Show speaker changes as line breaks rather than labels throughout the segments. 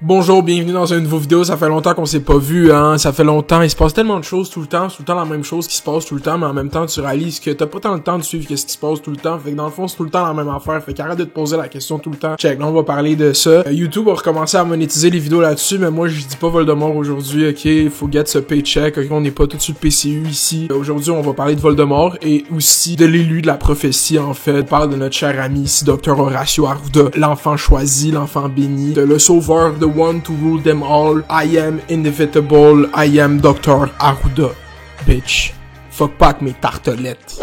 Bonjour, bienvenue dans une nouvelle vidéo. Ça fait longtemps qu'on s'est pas vu, hein. Ça fait longtemps. Il se passe tellement de choses tout le temps. C'est tout le temps la même chose qui se passe tout le temps, mais en même temps, tu réalises que t'as pas tant le temps de suivre qu'est-ce qui se passe tout le temps. Fait que dans le fond, c'est tout le temps la même affaire. Fait qu'arrête de te poser la question tout le temps. Check, là, on va parler de ça. YouTube va recommencer à monétiser les vidéos là-dessus, mais moi, je dis pas Voldemort aujourd'hui, ok? Faut get ce paycheck, ok? On n'est pas tout sur le PCU ici. Aujourd'hui, on va parler de Voldemort et aussi de l'élu de la prophétie, en fait. On parle de notre cher ami ici, Dr. Horacio Arruda, l'enfant choisi, l'enfant béni, le sauveur, the one to rule them all. I am inevitable. I am Dr. Arruda. Bitch. Fuck pas avec mes tartelettes.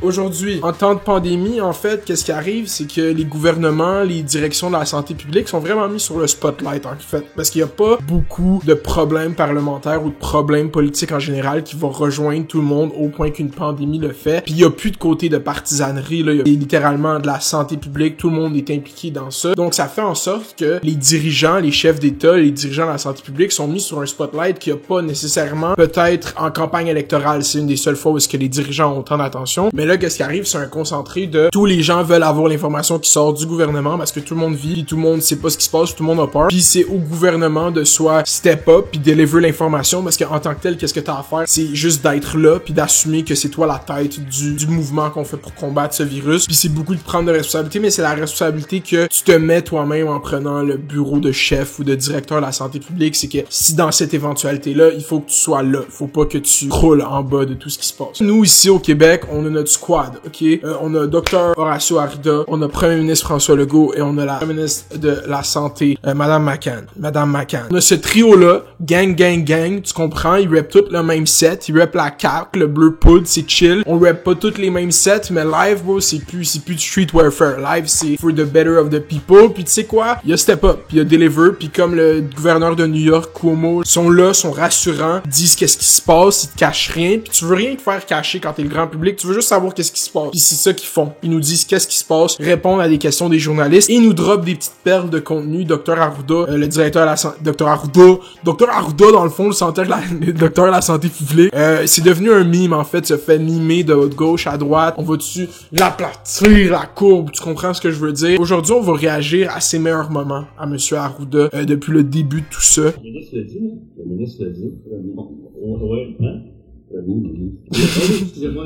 Aujourd'hui, en temps de pandémie, en fait, qu'est-ce qui arrive, c'est que les gouvernements, les directions de la santé publique sont vraiment mis sur le spotlight, en fait. Parce qu'il y a pas beaucoup de problèmes parlementaires ou de problèmes politiques en général qui vont rejoindre tout le monde au point qu'une pandémie le fait. Puis il y a plus de côté de partisanerie, là. Il y a littéralement de la santé publique, tout le monde est impliqué dans ça. Donc ça fait en sorte que les dirigeants, les chefs d'État, les dirigeants de la santé publique sont mis sur un spotlight qui a pas nécessairement, peut-être en campagne électorale, c'est une des seules fois où est-ce que les dirigeants ont tant d'attention. Mais là, qu'est-ce qui arrive, c'est un concentré de tous les gens veulent avoir l'information qui sort du gouvernement parce que tout le monde vit, pis tout le monde sait pas ce qui se passe, tout le monde a peur. Puis c'est au gouvernement de soit step up puis deliver l'information parce qu'en tant que tel, qu'est-ce que t'as à faire? C'est juste d'être là puis d'assumer que c'est toi la tête du mouvement qu'on fait pour combattre ce virus. Puis c'est beaucoup de prendre de responsabilité, mais c'est la responsabilité que tu te mets toi-même en prenant le bureau de chef ou de directeur de la santé publique. C'est que si dans cette éventualité-là, il faut que tu sois là. Faut pas que tu roules en bas de tout ce qui se passe. Nous, ici au Québec, on a notre squad. Ok, on a Dr. Horacio Arruda, on a Premier ministre François Legault et on a la Première ministre de la Santé, Madame McCann. On a ce trio-là, gang, tu comprends, ils rappent tous le même set, ils rappent la cape, le bleu poudre, c'est chill. On rappe pas tous les mêmes sets, mais live, bro, c'est plus du street warfare. Live, c'est for the better of the people. Puis tu sais quoi, il y a step up, puis il y a deliver, puis comme le gouverneur de New York, Cuomo, sont là, sont rassurants, disent qu'est-ce qui se passe, ils te cachent rien, puis tu veux rien te faire cacher quand t'es le grand public, tu veux juste savoir qu'est-ce qui se passe. Puis c'est ça qu'ils font. Ils nous disent qu'est-ce qui se passe, répondent à des questions des journalistes et ils nous dropent des petites perles de contenu. Dr. Arruda, le directeur de la santé, Dr. Arruda dans le fond, le docteur de la santé publique, c'est devenu un mime en fait, se fait mimer de gauche à droite. On va dessus l'aplatir la courbe, tu comprends ce que je veux dire? Aujourd'hui, on va réagir à ses meilleurs moments à Monsieur Arruda depuis le début de tout ça.
Le ministre l'a dit, hein? Le ministre l'a dit. Ouais, hein? Excusez-moi,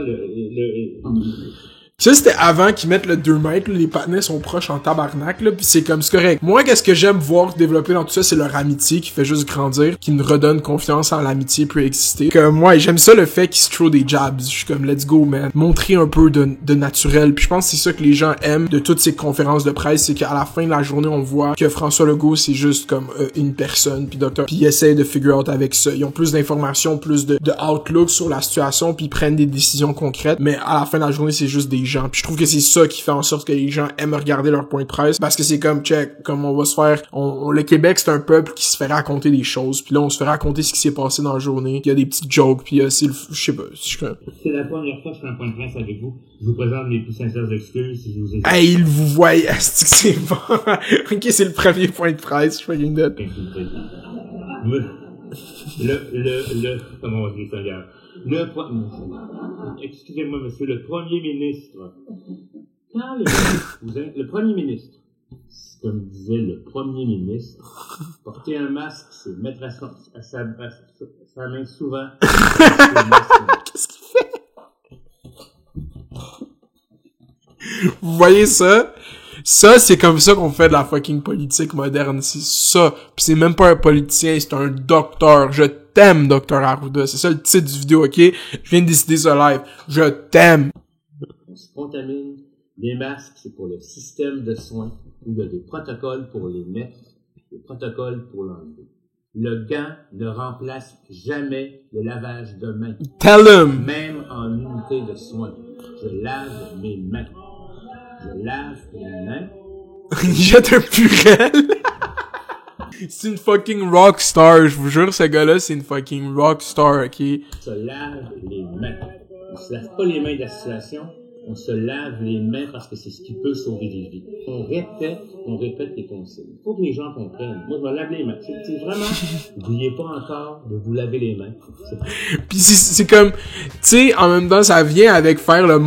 Ça, c'était avant qu'ils mettent le 2 mètres, là, les patinets sont proches en tabarnak, là, pis c'est comme, c'est correct. Moi, qu'est-ce que j'aime voir développer dans tout ça, c'est leur amitié qui fait juste grandir, qui nous redonne confiance en l'amitié peut exister. Comme, moi, j'aime ça le fait qu'ils se throw des jabs. Je suis comme, let's go, man. Montrer un peu de naturel. Puis je pense que c'est ça que les gens aiment de toutes ces conférences de presse, c'est qu'à la fin de la journée, on voit que François Legault, c'est juste comme une personne, puis docteur, puis ils essayent de figure out avec ça. Ils ont plus d'informations, plus de outlook sur la situation, puis ils prennent des décisions concrètes, mais à la fin de la journée, c'est juste des gens. Puis je trouve que c'est ça qui fait en sorte que les gens aiment regarder leur point de presse parce que c'est comme check, comme on va se faire le Québec, c'est un peuple qui se fait raconter des choses, puis là on se fait raconter ce qui s'est passé dans la journée, il y a des petites jokes, puis c'est je sais pas,
c'est la première fois que je fais un point de presse avec vous. Je vous présente mes plus sincères excuses si je vous ai...
Hey, il vous voit, c'est bon. OK, c'est le premier point de presse, je fais une note. Comment on va dire ça, gars?
Excusez-moi, monsieur le Premier ministre. Quand le Premier ministre, comme disait le Premier ministre, porter un masque, c'est mettre à sa main souvent.
Qu'est-ce qu'il fait? Vous voyez ça? Ça, c'est comme ça qu'on fait de la fucking politique moderne. C'est ça. Pis c'est même pas un politicien, c'est un docteur. Je t'aime, Dr. Arruda. C'est ça le titre du vidéo, ok? Je viens de décider ce live. Je t'aime.
On se contamine. Les masques, c'est pour le système de soins. Il y a des protocoles pour les mettre, des protocoles pour l'enlever. Le gant ne remplace jamais le lavage de mains.
Tell him!
Même en unité de soins. Je lave mes mains.
Il jette un purel. C'est une fucking rockstar, je vous jure, ce gars-là, c'est une fucking rockstar, ok?
Se lave les mains. On se lave pas les mains de la situation. On se lave les mains parce que c'est ce qui peut sauver des vies. On répète les consignes. Il faut que les gens comprennent. Moi, je vais laver les mains. C'est vraiment, n'oubliez pas encore de vous laver les mains.
Puis c'est comme, tu sais, en même temps, ça vient avec faire le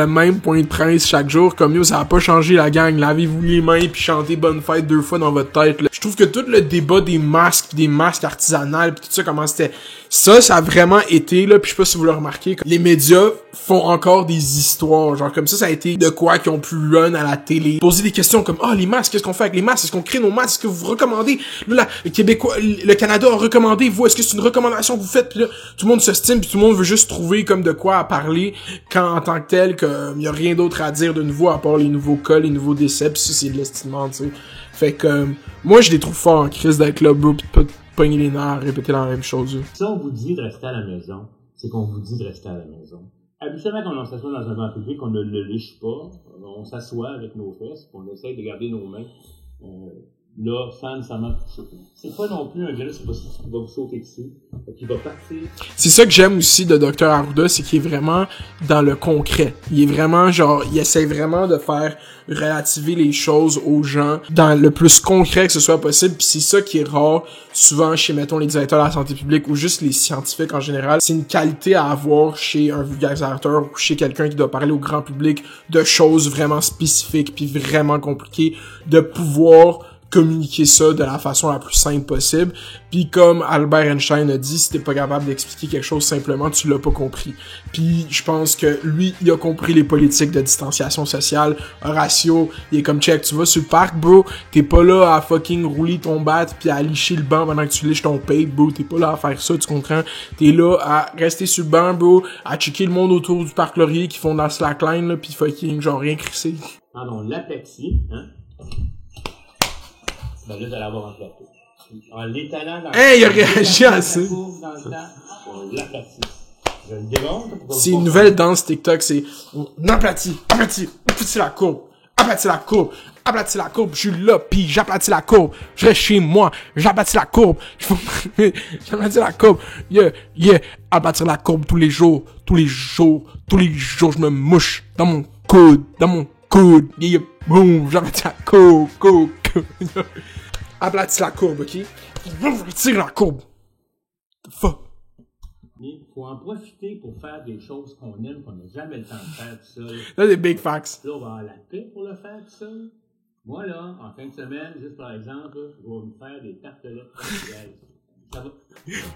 même point de presse chaque jour. Comme yo, ça a pas changé la gang. Lavez-vous les mains puis chantez bonne fête 2 fois dans votre tête, là. Je trouve que tout le débat des masques pis des masques artisanales pis tout ça, comment c'était, ça a vraiment été, là, pis je sais pas si vous le remarquez, les médias font encore des histoires, genre comme ça a été de quoi qui ont pu run à la télé, poser des questions comme les masques, qu'est-ce qu'on fait avec les masques, est-ce qu'on crée nos masques, est-ce que vous recommandez, là, le Québécois, le Canada a recommandé, vous, est-ce que c'est une recommandation que vous faites, pis là, tout le monde se stime, pis tout le monde veut juste trouver comme de quoi à parler, quand en tant que tel, qu'il y a rien d'autre à dire de nouveau à part les nouveaux cas, les nouveaux décès, pis ça c'est de l'estimement, tu sais. Fait que, moi je les trouve forts en crise d'être là, bro, pis de pas pogner les nerfs, répéter la même chose.
Si on vous dit de rester à la maison, c'est qu'on vous dit de rester à la maison. Habituellement, quand on s'assoit dans un banc public, on ne le liche pas. On s'assoit avec nos fesses, puis on essaye de garder nos mains là, sans nécessairement toucher. C'est pas non plus un virus qui va vous sauter dessus, qui va partir. C'est
ça que j'aime aussi de Dr Arruda, c'est qu'il est vraiment dans le concret. Il est vraiment genre, il essaie vraiment de faire relativer les choses aux gens dans le plus concret que ce soit possible, puis c'est ça qui est rare souvent chez, mettons, les directeurs de la santé publique ou juste les scientifiques en général. C'est une qualité à avoir chez un vulgarisateur ou chez quelqu'un qui doit parler au grand public de choses vraiment spécifiques puis vraiment compliquées, de pouvoir communiquer ça de la façon la plus simple possible. Puis comme Albert Einstein a dit, si t'es pas capable d'expliquer quelque chose simplement, tu l'as pas compris. Puis je pense que lui, il a compris les politiques de distanciation sociale. Horatio, il est comme check, tu vas sur le parc, bro, t'es pas là à fucking rouler ton bat puis à licher le banc pendant que tu liches ton pape, bro, t'es pas là à faire ça, tu comprends? T'es là à rester sur le banc, bro, à checker le monde autour du parc Laurier qui font dans la slackline, là, pis fucking genre rien crisser.
Pardon, l'aplexie, hein? Ben là, vous allez avoir un plateau. En l'étalant dans
il a réagi à ça.
Dans le temps, on l'aplatit. Je le démontre.
C'est une nouvelle danse TikTok, c'est on aplatit la courbe, aplatit la courbe, je suis là, pis j'aplatis la courbe, je reste chez moi, j'aplatis la courbe, j'aplatis la courbe, aplatir la courbe tous les jours, je me mouche dans mon coude, boum, j'aplatis la courbe, aplatis la courbe, ok? Tire la courbe. The fuck?
Il faut en profiter pour faire des choses qu'on aime, qu'on n'a jamais le temps de faire tout seul.
Là, des big facts.
Là, on va avoir la paix pour le faire tout seul. Moi, là, en fin de semaine, juste par exemple, je vais me faire des tartelettes portugaises. Ça va?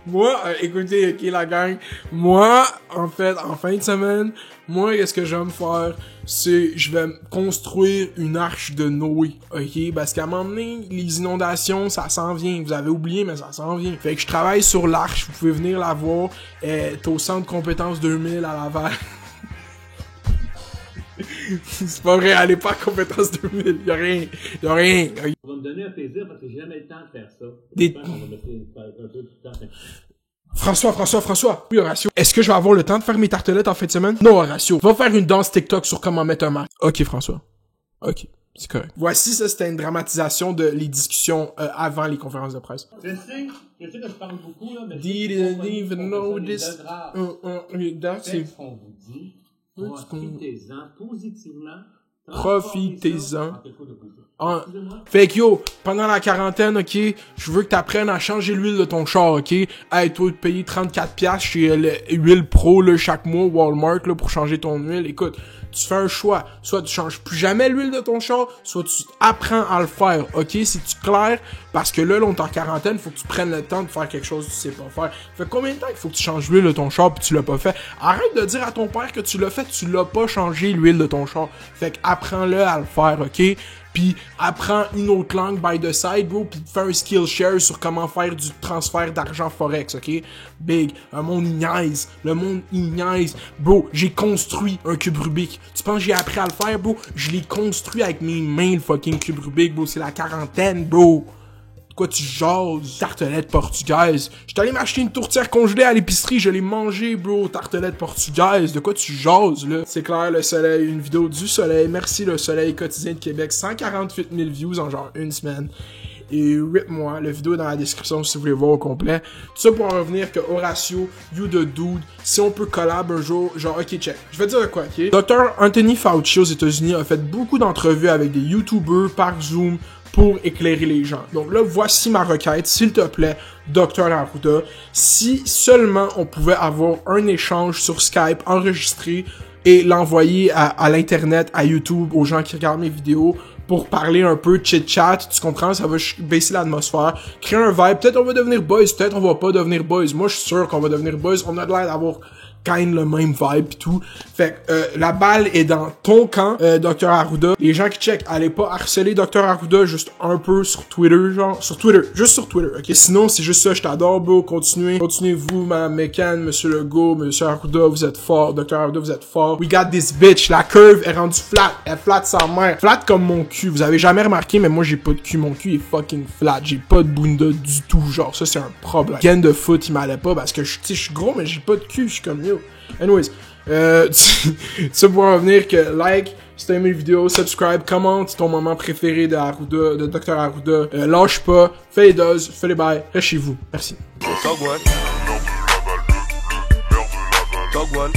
Moi, écoutez, ok, la gang, moi, en fait, en fin de semaine, moi, qu'est-ce que je vais me faire, c'est, je vais construire une arche de Noé, ok, parce qu'à un moment donné, les inondations, ça s'en vient, vous avez oublié, mais ça s'en vient. Fait que je travaille sur l'arche, vous pouvez venir la voir, t'es au centre compétences 2000 à Laval. C'est pas vrai, allez pas à compétence 2000, y'a rien.
Ça va me donner un plaisir parce que j'ai jamais le temps de faire ça.
François. Oui, Horatio. Est-ce que je vais avoir le temps de faire mes tartelettes en fin de semaine? Non, Horatio. Va faire une danse TikTok sur comment mettre un masque. Ok, François. Ok. C'est correct. Voici, ça, c'était une dramatisation de les discussions avant les conférences de presse.
Je sais que je parle beaucoup, là, mais...
Didn't even know this.
C'est ce qu'on vous dit. Profitez-en positivement.
Profitez-en. Fait que yo, pendant la quarantaine, ok, je veux que t'apprennes à changer l'huile de ton char, ok? Hey, toi, de payer 34$ chez l'huile pro, là, chaque mois, Walmart, là, pour changer ton huile. Écoute, tu fais un choix. Soit tu changes plus jamais l'huile de ton char, soit tu apprends à le faire, ok? C'est-tu clair? Parce que là, on est en quarantaine, faut que tu prennes le temps de faire quelque chose que tu sais pas faire. Fait combien de temps il faut que tu changes l'huile de ton char pis tu l'as pas fait? Arrête de dire à ton père que tu l'as fait, tu l'as pas changé l'huile de ton char. Fait que apprends-le à le faire, ok? Pis apprends une autre langue by the side, bro, pis fais un skill share sur comment faire du transfert d'argent forex, ok? Big, le monde il niaise. Bro, j'ai construit un cube Rubik. Tu penses que j'ai appris à le faire, bro? Je l'ai construit avec mes mains, le fucking cube Rubik, bro. C'est la quarantaine, bro. De quoi tu jases? Tartelette portugaise. J'étais allé m'acheter une tourtière congelée à l'épicerie, je l'ai mangée, bro. Tartelette portugaise. De quoi tu jases, là? C'est clair, le soleil. Une vidéo du soleil. Merci, le soleil quotidien de Québec. 148 000 views en genre une semaine. et rip-moi. Le vidéo est dans la description si vous voulez voir au complet. Tout ça pour en revenir que Horatio, you the dude, si on peut collab un jour, genre, ok, check. Je vais te dire de quoi, ok? Dr. Anthony Fauci aux États-Unis a fait beaucoup d'entrevues avec des YouTubers par Zoom pour éclairer les gens. Donc là, voici ma requête, s'il te plaît, Dr. Arruda. Si seulement on pouvait avoir un échange sur Skype enregistré et l'envoyer à l'internet, à YouTube, aux gens qui regardent mes vidéos, pour parler un peu chit-chat, tu comprends, ça va baisser l'atmosphère, créer un vibe, peut-être on va devenir boys, peut-être on va pas devenir boys, moi je suis sûr qu'on va devenir boys, on a l'air d'avoir kind le même vibe pis tout. Fait que la balle est dans ton camp, Dr. Arruda. Les gens qui check, allez pas harceler Dr. Arruda juste un peu sur Twitter, genre sur Twitter, juste sur Twitter, ok? Sinon c'est juste ça, je t'adore bro, continuez-vous, Mme McCann, Monsieur Legault, Monsieur Arruda, vous êtes fort, Dr. Arruda, vous êtes fort. We got this bitch, la curve est rendue flat, elle flatte sa mère, flat comme mon cul. Vous avez jamais remarqué, mais moi j'ai pas de cul, mon cul est fucking flat, j'ai pas de bunda du tout, genre ça c'est un problème. Gain de foot il m'allait pas parce que je suis gros mais j'ai pas de cul, je suis comme yo. Anyways, ça pour revenir que like, si t'as aimé la vidéo, subscribe, commente ton moment préféré de Arruda, de Dr. Arruda, lâche pas, fais les doses, fais les bails, restez chez vous. Merci.
Talk one.